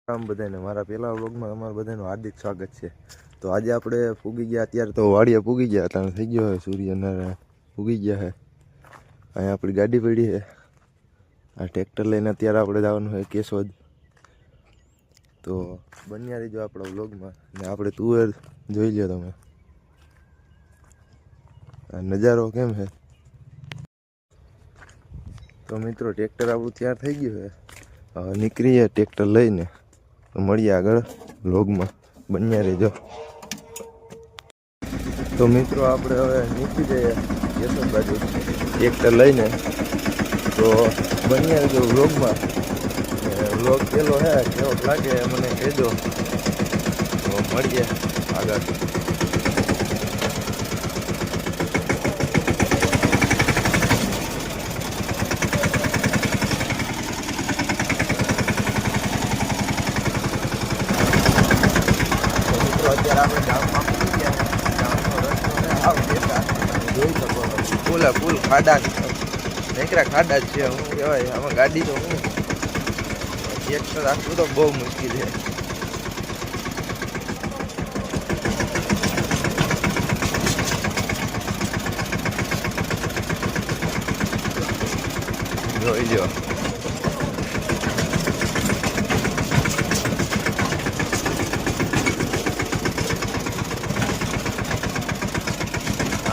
રામ બધાને મારા પહેલા વ્લોગમાં અમારા બધાનું હાર્દિક સ્વાગત છે. તો આજે આપણે પૂગી ગયા, અત્યારે તો વાડીએ પૂગી ગયા, ત્યાં થઈ ગયો હોય સૂર્યનારાયણ પૂગી ગયા છે. અહીંયા આપણી ગાડી પડી છે, આ ટ્રેક્ટર લઈને અત્યારે આપણે જવાનું હોય કેશોદ. તો બન્યા રહીજો આપણા વ્લોગમાં ને આપણે તુવેર જોઈ લો તમે, આ નજારો કેમ છે. તો મિત્રો ટ્રેક્ટર આપણું તૈયાર થઈ ગયું છે, હવે નીકળીએ ટ્રેક્ટર લઈને. તો મળીએ આગળ વ્લોગમાં, બન્યા રહેજો. તો મિત્રો આપણે હવે નીકળી જઈએ કેશોદ બાજુ ટ્રેક્ટર લઈને. તો બન્યા રહેજો વ્લોગમાં. વ્લોગ પેલો હે કેવો લાગે મને કહેજો, તો મળીએ આગળ. અત્યારે આપણે ગામમાં પહોંચી ગયા. ગામનો રસ્તો ને આવ બેટા જોઈ શકો છો, ફૂલ ખાડા નીકળ્યા, ખાડા જ છે. શું કહેવાય આમાં ગાડી તો હું ટ્રેક્ટર રાખવું તો બહુ મુશ્કેલ છે. જોઈ લો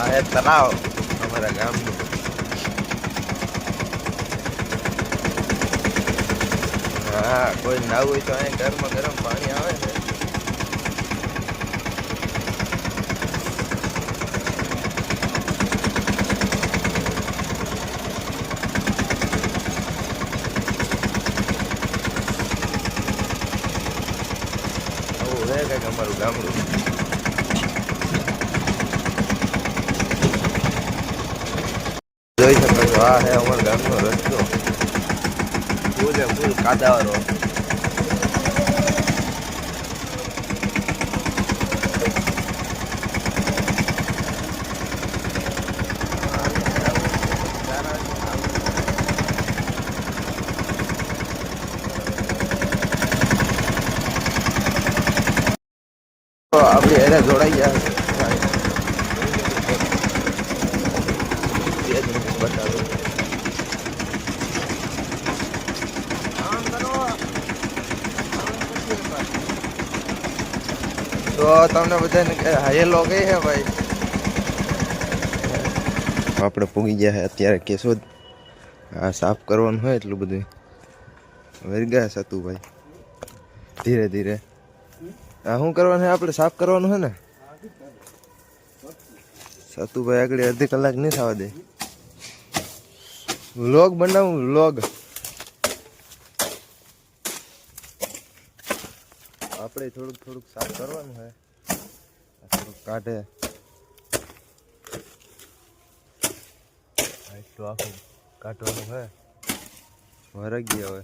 આ એક તળાવ અમારા ગામનું. હા, કોઈ નાવું હોય તો અહીં ગરમા ગરમ પાણી આવે ને. આવું છે કંઈક અમારું ગામડું. જોઈ શકો છો આ છે અમારા ગામનો રસ્તો, ફૂલ કાદાવાળો. આપણી એને જોડાઈ ગયા બતાવું. તો તમને બધાને હેલો કઈ છે ભાઈ. આપણે પૂગી ગયા છે અત્યારે કેશોદ. આ સાફ કરવાનું હોય એટલું બધું વરી ગયા સતુભાઈ. ધીરે ધીરે આ શું કરવાનું છે, આપણે સાફ કરવાનું છે ને. સતુભાઈ આગળ અડધી કલાક નહીં થવા દે. વ્લોગ બનાવું, વ્લોગ. આપણે થોડુંક સાફ કરવાનું છે, થોડુંક કાઢે એટલું આખું કાઢવાનું છે. વરગ ગયા હવે.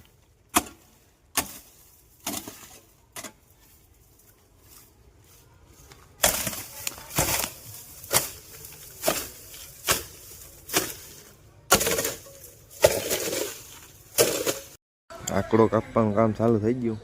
આકડો કાપવાનું કામ ચાલુ થઈ ગયું.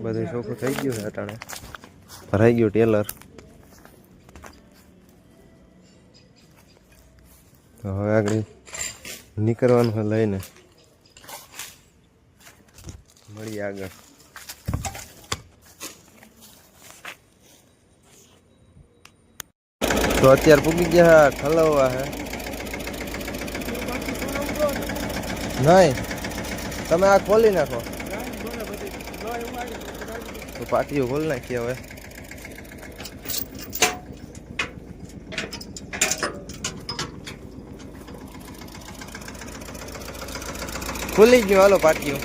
બધું ચોખ્ખું થઈ ગયું છે અટાણે, ભરાઈ ગયું ટેલર. તો હવે આગળ નીકળવાનું લઈને મળીએ આગળ. તો અત્યારે પૂગી ગયા ખલાવવા હે. નહીં તમે આ ખોલી નાખો તો પાટીઓ ખોલી નાખીએ હવે. ખુલી ગયું, હાલો પાટીઓ.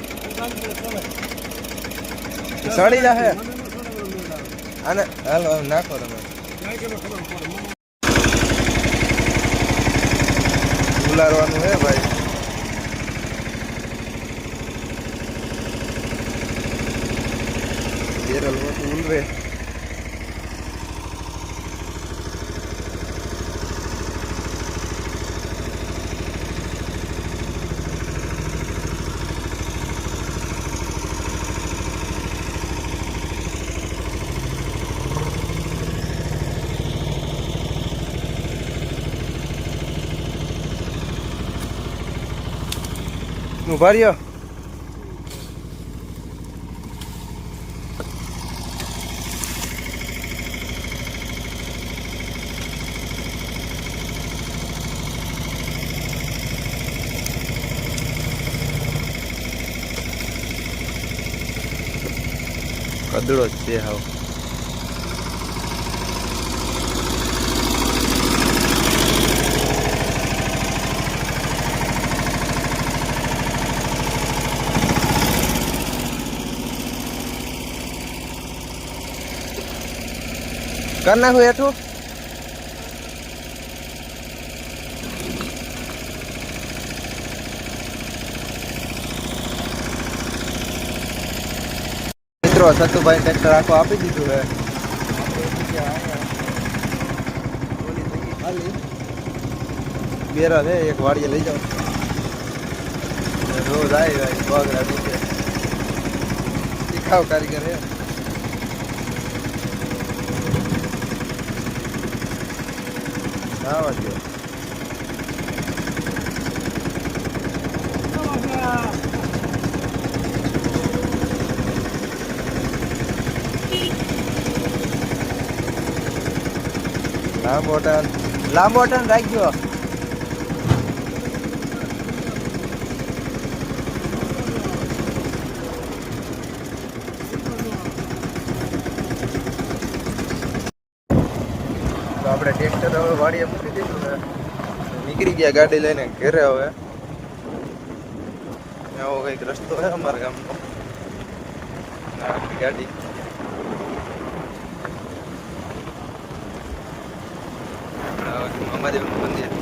સડી જાહે આને હાલો નાખો તમે ઉલારવાનું હે ભાઈ કેરલ માં ઉલરે ઉભા રહ્યો કદડો જ છે હાવ કર નાખું હેઠું મિત્રો સતુભાઈ ટ્રેક્ટર આખો આપી દીધું હે બેરા છે એક વાડીએ લઈ જાઓ રોજ આવી પગ દુખે શીખાવ કારીગર હે આવા દો લાંબો ટન રાખજો આપણે ટ્રેક્ટર હવે વાડીએ મૂકી દીધું ને નીકળી ગયા ગાડી લઈને ઘરે હવે આવો કઈક રસ્તો છે અમારા ગામનો ગાડી મહાદેવનું મંદિર